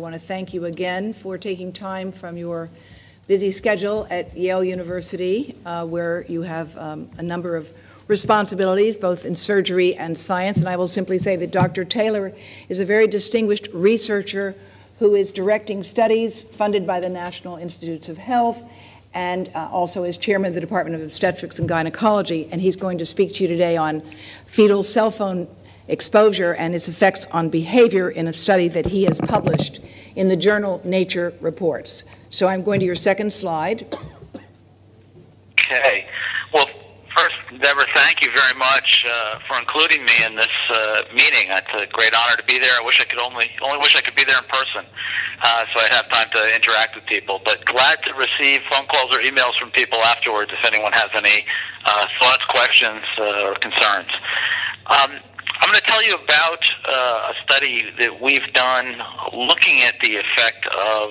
want to thank you again for taking time from your busy schedule at Yale University, where you have a number of responsibilities, both in surgery and science. And I will simply say that Dr. Taylor is a very distinguished researcher who is directing studies funded by the National Institutes of Health, and also is chairman of the Department of Obstetrics and Gynecology. And he's going to speak to you today on fetal cell phone exposure and its effects on behavior in a study that he has published in the journal Nature Reports. So I'm going to your second slide. Okay. Well, first, Deborah, thank you very much for including me in this meeting. It's a great honor to be there. I wish I could only wish I could be there in person, so I'd have time to interact with people. But glad to receive phone calls or emails from people afterwards if anyone has any thoughts, questions, or concerns. I'm going to tell you about a study that we've done looking at the effect of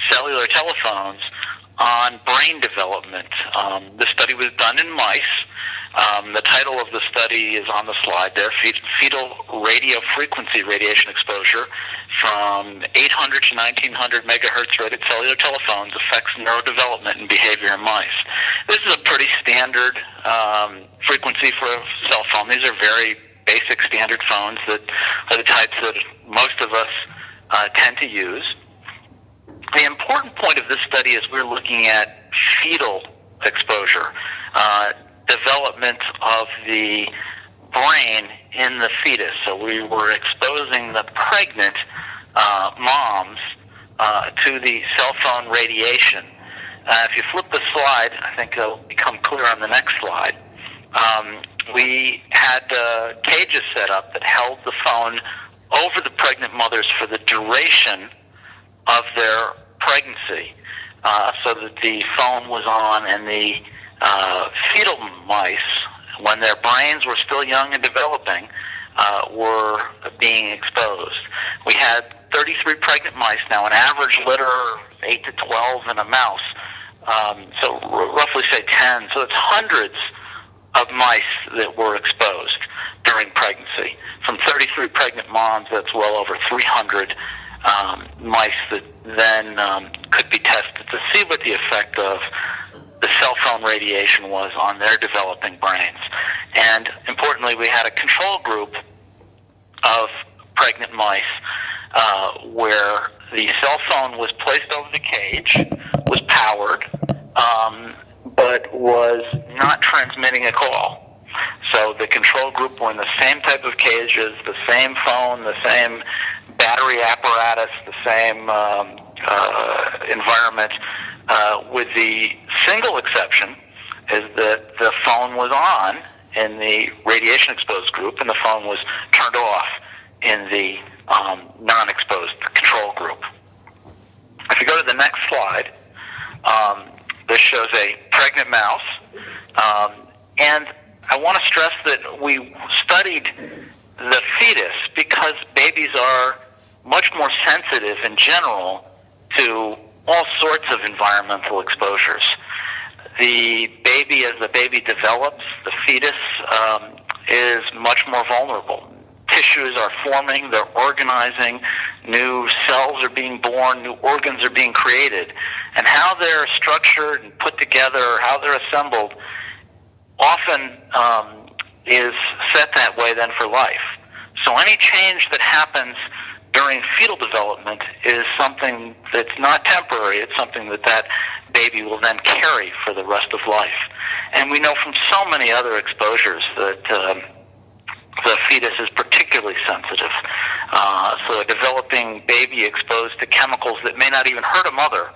cellular telephones on brain development. This study was done in mice. The title of the study is on the slide there, Fetal Radio Frequency Radiation Exposure from 800 to 1900 megahertz rated cellular telephones affects neurodevelopment and behavior in mice. This is a pretty standard frequency for a cell phone. These are very basic standard phones that are the types that most of us tend to use. The important point of this study is we're looking at fetal exposure, development of the brain in the fetus. So we were exposing the pregnant moms to the cell phone radiation. If you flip the slide, I think it'll become clear on the next slide. We had cages set up that held the phone over the pregnant mothers for the duration of their pregnancy, so that the phone was on and the fetal mice, when their brains were still young and developing, were being exposed. We had 33 pregnant mice, now an average litter 8 to 12 in a mouse, so roughly say 10, so it's hundreds of mice that were exposed during pregnancy. From 33 pregnant moms, that's well over 300 mice that then could be tested to see what the effect of the cell phone radiation was on their developing brains. And importantly, we had a control group of pregnant mice where the cell phone was placed over the cage, was powered, but was not transmitting a call. So the control group were in the same type of cages, the same phone, the same battery apparatus, the same environment, with the single exception is that the phone was on in the radiation-exposed group and the phone was turned off in the non-exposed control group. If you go to the next slide, this shows a pregnant mouse, and I want to stress that we studied the fetus because babies are much more sensitive in general to all sorts of environmental exposures. The baby, as the baby develops, the fetus is much more vulnerable. Tissues are forming, they're organizing, new cells are being born, new organs are being created. And how they're structured and put together, how they're assembled, often is set that way then for life. So any change that happens during fetal development is something that's not temporary. It's something that that baby will then carry for the rest of life. And we know from so many other exposures that the fetus is particularly sensitive. So a developing baby exposed to chemicals that may not even hurt a mother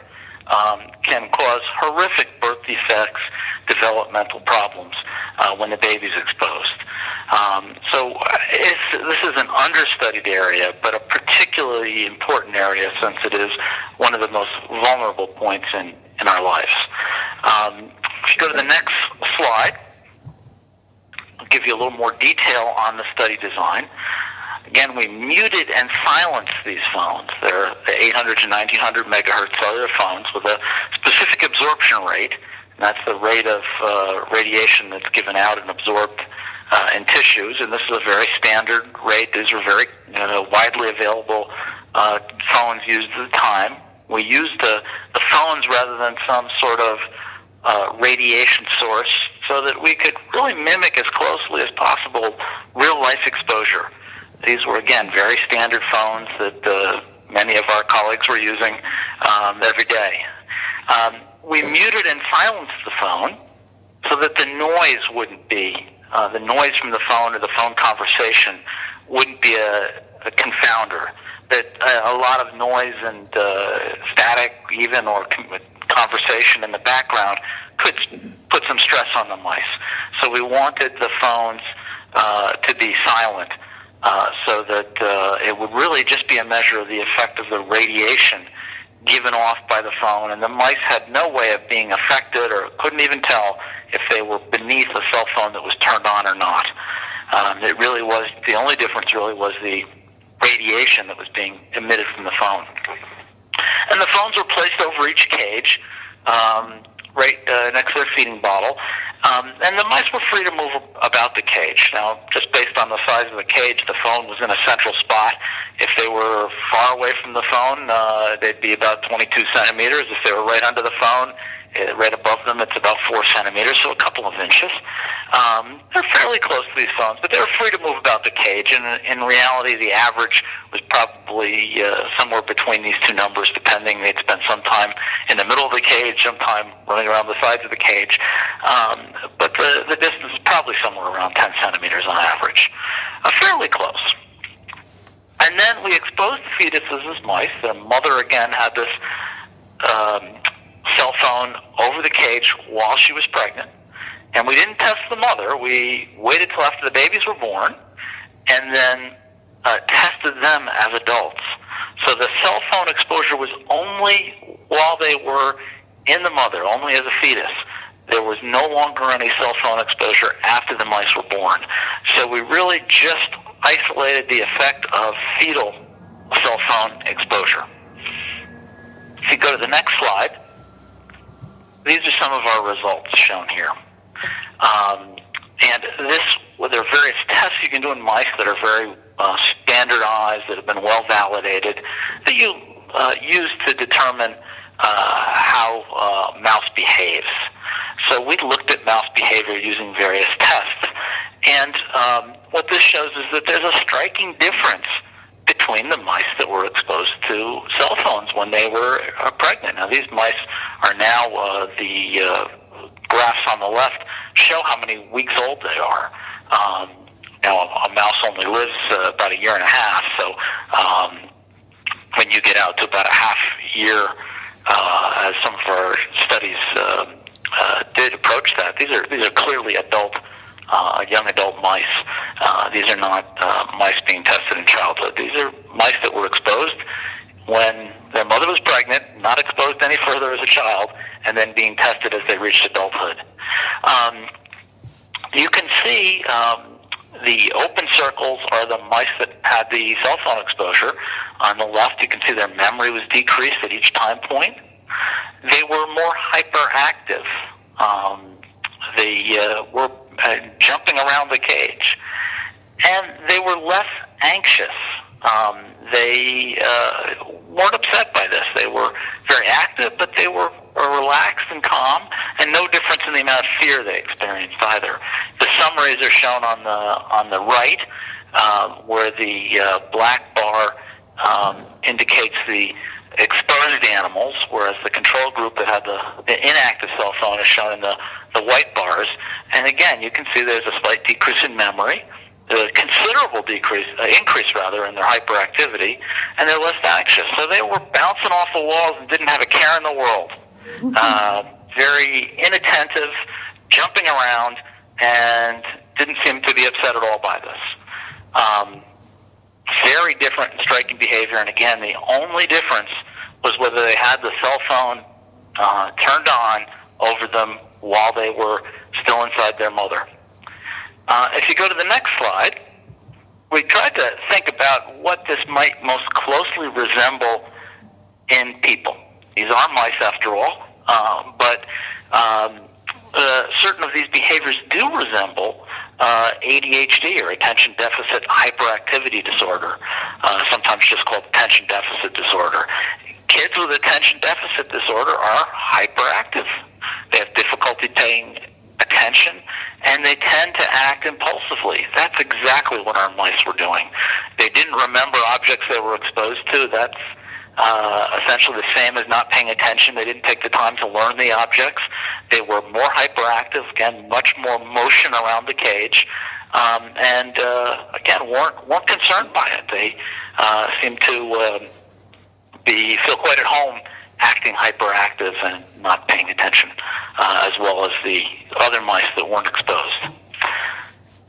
can cause horrific birth defects, developmental problems when the baby's exposed. So this is an understudied area, but a particularly important area since it is one of the most vulnerable points in our lives. If you go to the next slide, I'll give you a little more detail on the study design. Again, we muted and silenced these phones. They're the 800 to 1900 megahertz cellular phones with a specific absorption rate. And that's the rate of radiation that's given out and absorbed in tissues. And this is a very standard rate. These are very widely available phones used at the time. We used the phones rather than some sort of radiation source so that we could really mimic as closely as possible real-life exposure. These were, again, very standard phones that many of our colleagues were using every day. We muted and silenced the phone so that the noise wouldn't be, the noise from the phone or the phone conversation wouldn't be a confounder, that a lot of noise and static even or conversation in the background could put some stress on the mice. So we wanted the phones to be silent so that it would really just be a measure of the effect of the radiation given off by the phone, and the mice had no way of being affected or couldn't even tell if they were beneath a cell phone that was turned on or not. It really was, the only difference really was the radiation that was being emitted from the phone. And the phones were placed over each cage, right next to their feeding bottle, and the mice were free to move about the cage. Now, just based on the size of the cage, the phone was in a central spot. If they were far away from the phone, they'd be about 22 centimeters. If they were right under the phone, right above them, it's about 4 centimeters, so a couple of inches. They're fairly close to these phones, but they were free to move about the cage, and in reality, the average was probably somewhere between these two numbers, depending. They'd spend some time in the middle of the cage, some time running around the sides of the cage, but the distance is probably somewhere around 10 centimeters on average. Fairly close. And then we exposed the fetuses as mice. The mother, again, had this cell phone over the cage while she was pregnant. And we didn't test the mother. We waited till after the babies were born and then tested them as adults. So the cell phone exposure was only while they were in the mother, only as a fetus. There was no longer any cell phone exposure after the mice were born. So we really just isolated the effect of fetal cell phone exposure. If you go to the next slide, these are some of our results shown here. And there are various tests you can do in mice that are very standardized, that have been well validated, that you use to determine how mouse behaves. So we looked at mouse behavior using various tests. And what this shows is that there's a striking difference between the mice that were exposed to cell phones when they were pregnant. Now, these mice are now, the graphs on the left show how many weeks old they are. Now, a mouse only lives about a year and a half, so when you get out to about a half year, as some of our studies did approach that, these are clearly adult, young adult mice. These are not mice being tested in childhood. These are mice that were exposed when their mother was pregnant, not exposed any further as a child, and then being tested as they reached adulthood. You can see the open circles are the mice that had the cell phone exposure. On the left, you can see their memory was decreased at each time point. They were more hyperactive. They were jumping around the cage. And they were less anxious. They weren't upset by this. They were very active, but they were relaxed and calm, and no difference in the amount of fear they experienced either. The summaries are shown on the right, where the black bar indicates the exposed animals, whereas the control group that had the inactive cell phone is shown in the white bars. And again, you can see there's a slight decrease in memory, a considerable increase in their hyperactivity, and they're less anxious. So they were bouncing off the walls and didn't have a care in the world. Very inattentive, jumping around, and didn't seem to be upset at all by this. Very different and striking behavior, and again, the only difference was whether they had the cell phone turned on over them while they were still inside their mother. If you go to the next slide, we tried to think about what this might most closely resemble in people. These are mice, after all, but certain of these behaviors do resemble ADHD, or attention deficit hyperactivity disorder, sometimes just called attention deficit disorder. Kids with attention deficit disorder are hyperactive. They have difficulty paying attention, and they tend to act impulsively. That's exactly what our mice were doing. They didn't remember objects they were exposed to. That's essentially the same as not paying attention. They didn't take the time to learn the objects. They were more hyperactive, again, much more motion around the cage, and again, weren't concerned by it. They seemed to feel quite at home acting hyperactive and not paying attention, as well as the other mice that weren't exposed.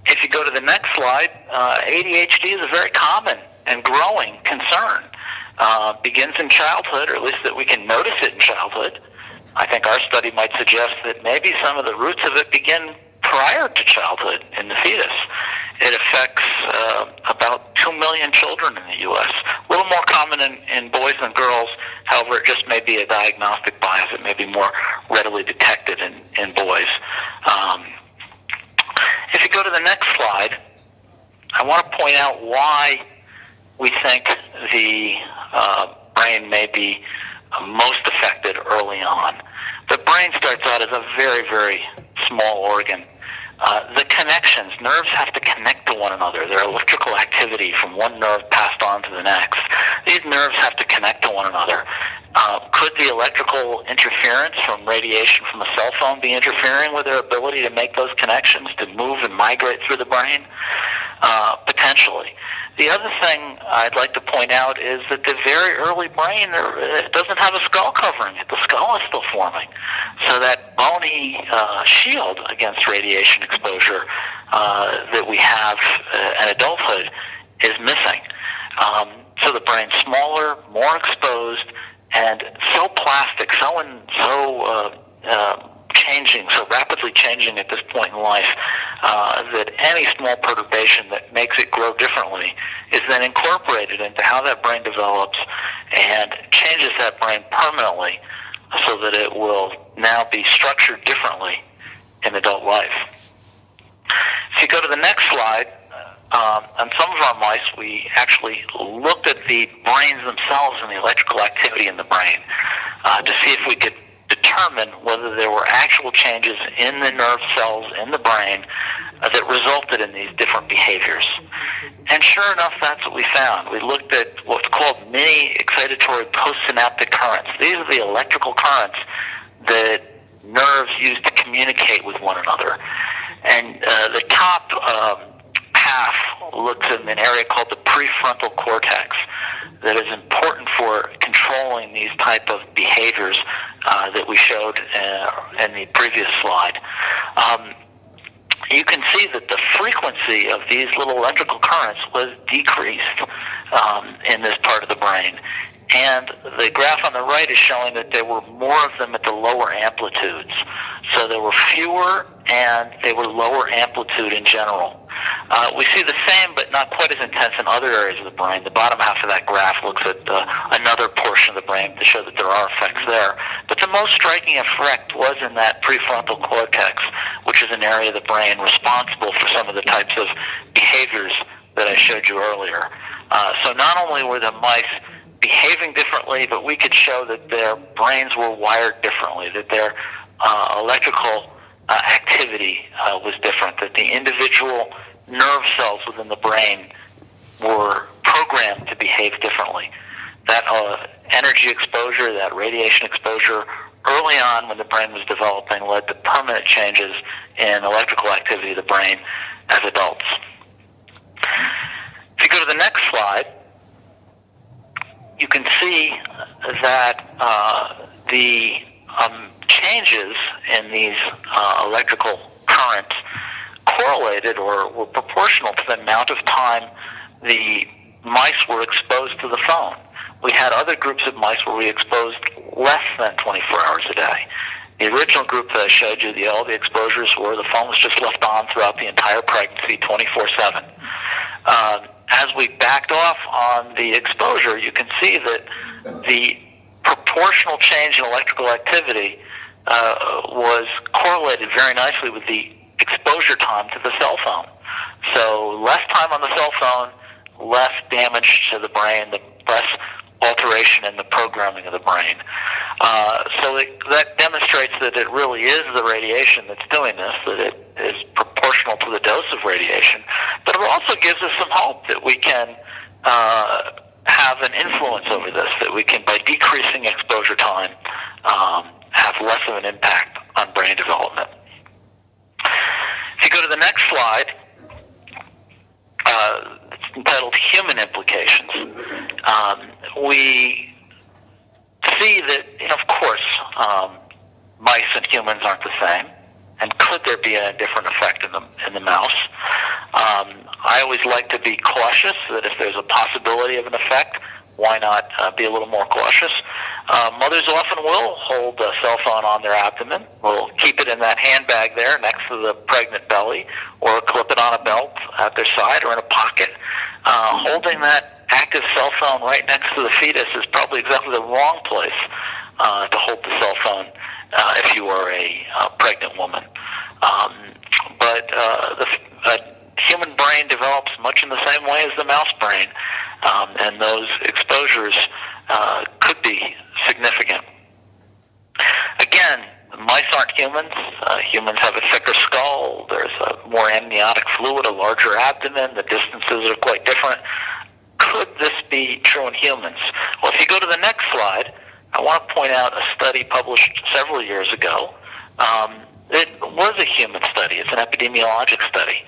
If you go to the next slide, ADHD is a very common and growing concern. Begins in childhood, or at least that we can notice it in childhood. I think our study might suggest that maybe some of the roots of it begin prior to childhood in the fetus. It affects about 2 million children in the U.S. A little more common in boys than girls. However, it just may be a diagnostic bias. It may be more readily detected in boys. If you go to the next slide, I want to point out why we think the brain may be most affected early on. The brain starts out as a very, very small organ. The connections, nerves have to connect to one another. Their electrical activity from one nerve passed on to the next. These nerves have to connect to one another. Could the electrical interference from radiation from a cell phone be interfering with their ability to make those connections, to move and migrate through the brain? Potentially. The other thing I'd like to point out is that the very early brain doesn't have a skull covering it. The skull is still forming. So that bony shield against radiation exposure that we have in adulthood is missing. So the brain's smaller, more exposed, and so plastic, so changing, so rapidly changing at this point in life, that any small perturbation that makes it grow differently is then incorporated into how that brain develops and changes that brain permanently so that it will now be structured differently in adult life. If you go to the next slide, on some of our mice, we actually looked at the brains themselves and the electrical activity in the brain to see if we could determine whether there were actual changes in the nerve cells in the brain that resulted in these different behaviors. And sure enough, that's what we found. We looked at what's called mini excitatory postsynaptic currents. These are the electrical currents that nerves use to communicate with one another. And the top half looks at an area called the prefrontal cortex that is important for controlling these type of behaviors that we showed in the previous slide. You can see that the frequency of these little electrical currents was decreased in this part of the brain. And the graph on the right is showing that there were more of them at the lower amplitudes. So there were fewer, and they were lower amplitude in general. We see the same, but not quite as intense in other areas of the brain. The bottom half of that graph looks at another portion of the brain to show that there are effects there. But the most striking effect was in that prefrontal cortex, which is an area of the brain responsible for some of the types of behaviors that I showed you earlier. So not only were the mice behaving differently, but we could show that their brains were wired differently, that their electrical activity was different, that the individual nerve cells within the brain were programmed to behave differently. That energy exposure, that radiation exposure early on when the brain was developing led to permanent changes in electrical activity of the brain as adults. If you go to the next slide, you can see that the changes in these electrical currents correlated or were proportional to the amount of time the mice were exposed to the phone. We had other groups of mice where we exposed less than 24 hours a day. The original group that I showed you, all the exposures were the phone was just left on throughout the entire pregnancy, 24/7. As we backed off on the exposure, you can see that the proportional change in electrical activity was correlated very nicely with the exposure time to the cell phone. So less time on the cell phone, less damage to the brain, less alteration in the programming of the brain. That demonstrates that it really is the radiation that's doing this, that it is proportional to the dose of radiation. But it also gives us some hope that we can have an influence over this, that we can, by decreasing exposure time, have less of an impact on brain development. If you go to the next slide, it's entitled Human Implications. We see that, of course, mice and humans aren't the same. And could there be a different effect in the mouse? I always like to be cautious that if there's a possibility of an effect, why not be a little more cautious? Mothers often will hold a cell phone on their abdomen, will keep it in that handbag there next to the pregnant belly, or clip it on a belt at their side or in a pocket. Holding that active cell phone right next to the fetus is probably exactly the wrong place to hold the cell phone if you are a pregnant woman. But the human brain develops much in the same way as the mouse brain, and those exposures could be significant. Again, mice aren't humans. Humans have a thicker skull. There's a more amniotic fluid, a larger abdomen. The distances are quite different. Could this be true in humans? Well, if you go to the next slide, I want to point out a study published several years ago. It was a human study. It's an epidemiologic study.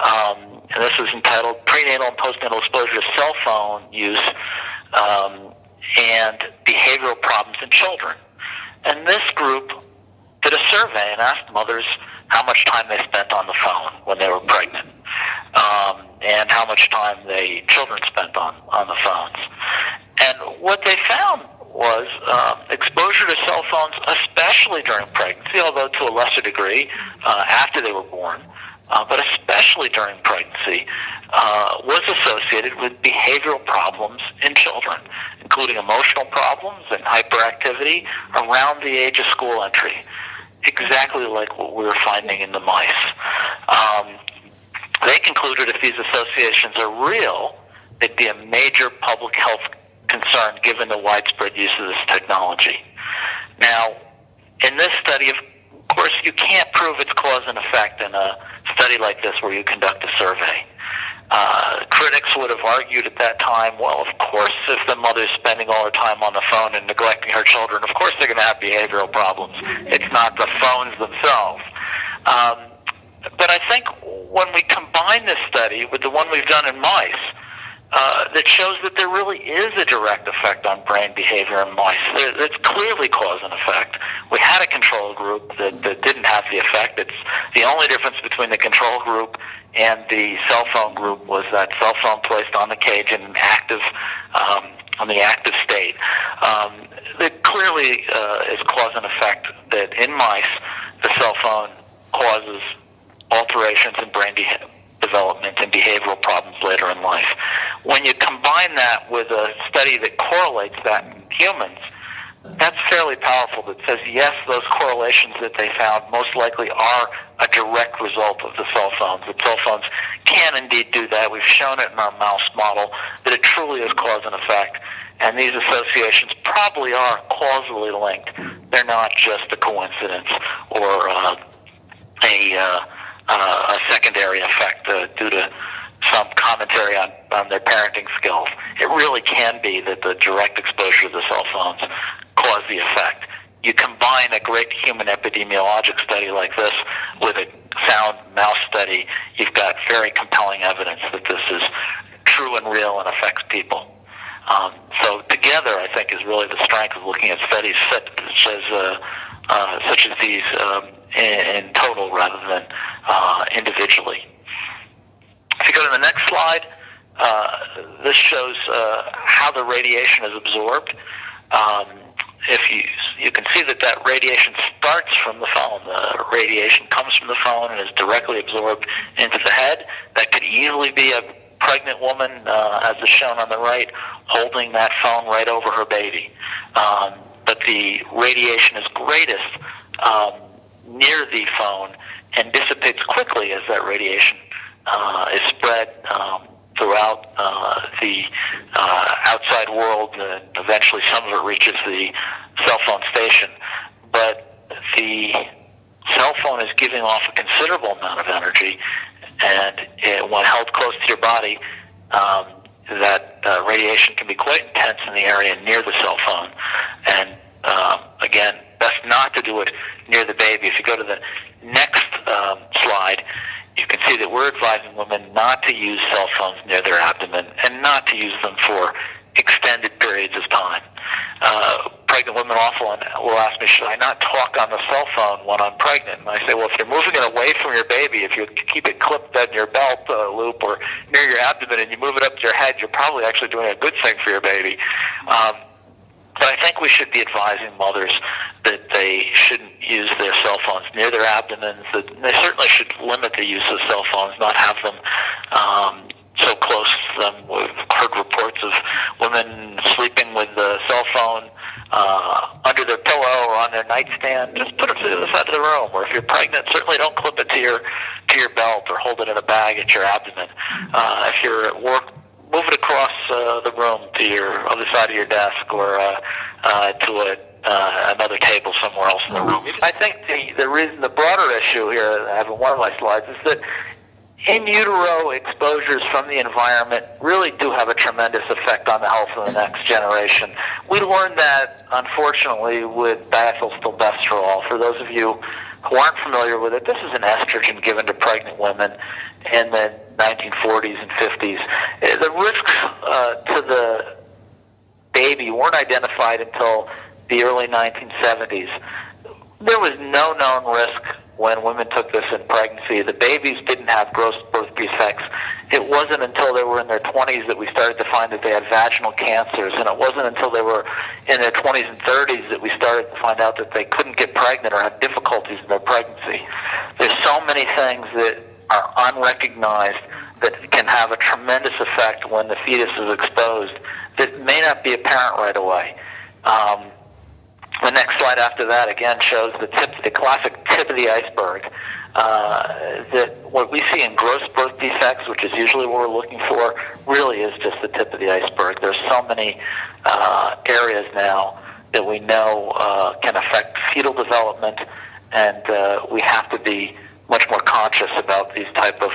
And this is entitled Prenatal and Postnatal Exposure to Cell Phone Use and Behavioral Problems in Children. And this group did a survey and asked mothers how much time they spent on the phone when they were pregnant, and how much time children spent on the phones. And what they found was exposure to cell phones, especially during pregnancy, although to a lesser degree after they were born, but especially during pregnancy, was associated with behavioral problems in children, including emotional problems and hyperactivity around the age of school entry, exactly like what we were finding in the mice. They concluded if these associations are real, it'd be a major public health concern given the widespread use of this technology. Now, in this study, of course, you can't prove its cause and effect in a study like this where you conduct a survey. Critics would have argued at that time, well, of course, if the mother's spending all her time on the phone and neglecting her children, of course they're going to have behavioral problems. It's not the phones themselves. But I think when we combine this study with the one we've done in mice, that shows that there really is a direct effect on brain behavior in mice. It's clearly cause and effect. We had a control group that didn't have the effect. It's the only difference between the control group and the cell phone group was that cell phone placed on the cage in an active, on the active state. It clearly is cause and effect that in mice, the cell phone causes alterations in brain development and behavioral problems later in life. When you combine that with a study that correlates that in humans, that's fairly powerful. That says, yes, those correlations that they found most likely are a direct result of the cell phones. The cell phones can indeed do that. We've shown it in our mouse model that it truly is cause and effect. And these associations probably are causally linked. They're not just a coincidence or a secondary effect due to some commentary on their parenting skills. It really can be that the direct exposure to the cell phones caused the effect. You combine a great human epidemiologic study like this with a sound mouse study, you've got very compelling evidence that this is true and real and affects people. So together, I think, is really the strength of looking at studies such as these in total rather than individually. If you go to the next slide, this shows how the radiation is absorbed. If you can see that radiation starts from the phone. The radiation comes from the phone and is directly absorbed into the head. That could easily be a pregnant woman, as is shown on the right, holding that phone right over her baby. But the radiation is greatest near the phone and dissipates quickly as that radiation is spread throughout the outside world, and eventually some of it reaches the cell phone station. But the cell phone is giving off a considerable amount of energy, and when held close to your body, that radiation can be quite intense in the area near the cell phone. And again, best not to do it near the baby. If you go to the next slide, you can see that we're advising women not to use cell phones near their abdomen and not to use them for extended periods of time. Pregnant women often will ask me, should I not talk on the cell phone when I'm pregnant? And I say, well, if you're moving it away from your baby, if you keep it clipped in your belt loop or near your abdomen and you move it up to your head, you're probably actually doing a good thing for your baby. But I think we should be advising mothers that they shouldn't use their cell phones near their abdomens, that they certainly should limit the use of cell phones, not have them so close to them. We've heard reports of women sleeping with the cell phone under their pillow or on their nightstand. Just put it to the other side of the room. Or if you're pregnant, certainly don't clip it to your belt or hold it in a bag at your abdomen. If you're at work, move it across the room to your other side of your desk or to another table somewhere else in the room. I think the broader issue here I have in one of my slides is that in utero exposures from the environment really do have a tremendous effect on the health of the next generation. We learned that, unfortunately, with diethylstilbestrol. For those of you who aren't familiar with it, this is an estrogen given to pregnant women in the 1940s and 50s. The risks to the baby weren't identified until the early 1970s. There was no known risk when women took this in pregnancy. The babies didn't have gross birth defects. It wasn't until they were in their 20s that we started to find that they had vaginal cancers, and it wasn't until they were in their 20s and 30s that we started to find out that they couldn't get pregnant or had difficulties in their pregnancy. There's so many things that are unrecognized that can have a tremendous effect when the fetus is exposed that may not be apparent right away. The next slide after that again shows the classic tip of the iceberg. That what we see in gross birth defects, which is usually what we're looking for, really is just the tip of the iceberg. There's so many areas now that we know can affect fetal development, and we have to be much more conscious about these type of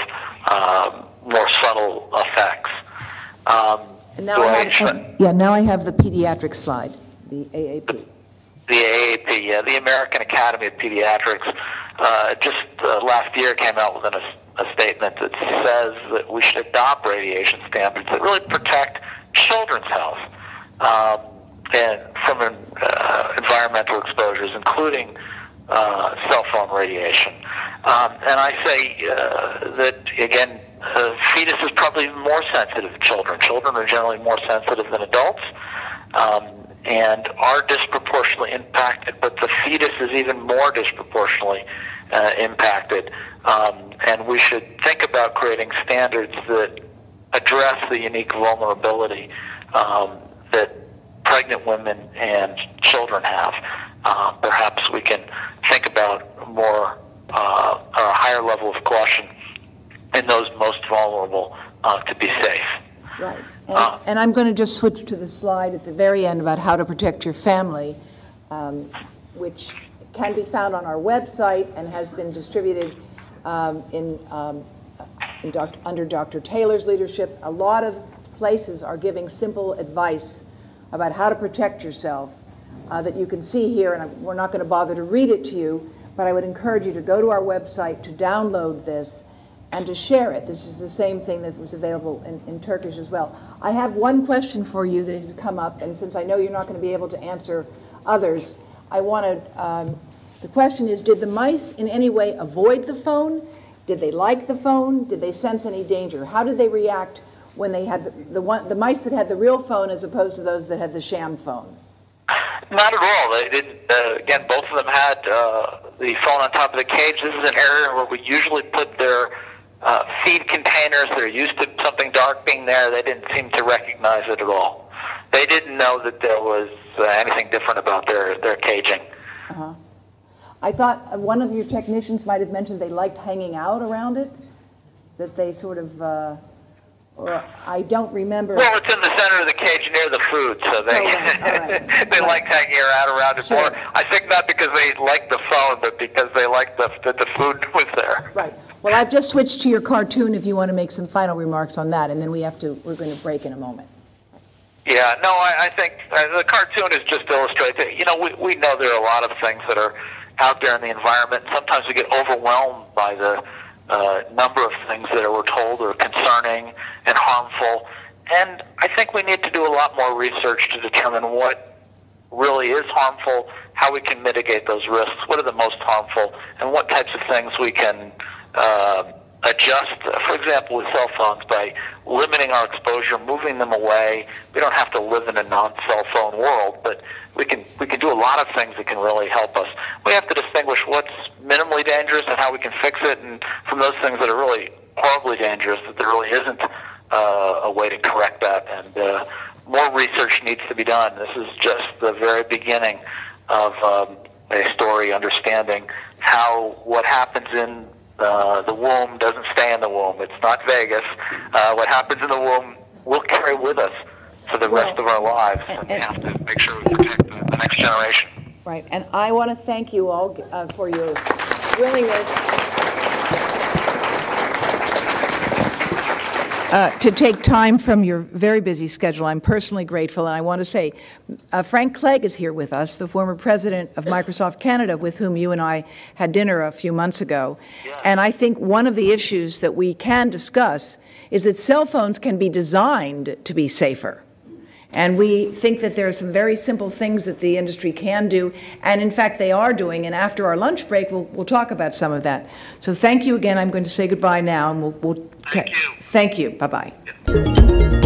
more subtle effects. And now I have the pediatric slide, the AAP. The AAP, yeah, the American Academy of Pediatrics, just last year came out with a statement that says that we should adopt radiation standards that really protect children's health and from environmental exposures, including cell phone radiation. And I say that, again, fetus is probably more sensitive to children. Children are generally more sensitive than adults. And are disproportionately impacted, but the fetus is even more disproportionately impacted. And we should think about creating standards that address the unique vulnerability that pregnant women and children have. Perhaps we can think about more a higher level of caution in those most vulnerable to be safe. Right. And I'm going to just switch to the slide at the very end about how to protect your family, which can be found on our website and has been distributed under Dr. Taylor's leadership. A lot of places are giving simple advice about how to protect yourself that you can see here, and we're not going to bother to read it to you, but I would encourage you to go to our website to download this and to share it. This is the same thing that was available in Turkish as well. I have one question for you that has come up, and since I know you're not going to be able to answer others, I wanted, the question is, did the mice in any way avoid the phone? Did they like the phone? Did they sense any danger? How did they react when they had the mice that had the real phone as opposed to those that had the sham phone? Not at all. They didn't. Again, both of them had the phone on top of the cage. This is an area where we usually put their feed containers. They're used to something dark being there. They didn't seem to recognize it at all. They didn't know that there was anything different about their caging. I thought one of your technicians might have mentioned they liked hanging out around it, that they sort of, or I don't remember. Well, it's in the center of the cage near the food, so they they like hanging around it more. I think not because they like the phone, but because they like that the food was there. Right. Well, I've just switched to your cartoon if you want to make some final remarks on that, and then we're going to break in a moment. Yeah, no, I think the cartoon is just illustrating. You know, we know there are a lot of things that are out there in the environment. Sometimes we get overwhelmed by the number of things that we're told are concerning and harmful. And I think we need to do a lot more research to determine what really is harmful, how we can mitigate those risks, what are the most harmful, and what types of things we can adjust, for example, with cell phones by limiting our exposure, moving them away. We don't have to live in a non-cell phone world, but we can do a lot of things that can really help us. We have to distinguish what's minimally dangerous and how we can fix it, and from those things that are really horribly dangerous, that there really isn't a way to correct that. And more research needs to be done. This is just the very beginning of a story understanding how what happens in the womb doesn't stay in the womb. It's not Vegas. What happens in the womb will carry with us for the rest of our lives. And we have to make sure we protect the next generation. Right. And I want to thank you all for your willingness to take time from your very busy schedule. I'm personally grateful, and I want to say Frank Clegg is here with us, the former president of Microsoft Canada, with whom you and I had dinner a few months ago. Yeah. And I think one of the issues that we can discuss is that cell phones can be designed to be safer. And we think that there are some very simple things that the industry can do, and in fact they are doing, and after our lunch break we'll talk about some of that. So thank you again. I'm going to say goodbye now, and we'll thank you. Thank you. Bye-bye.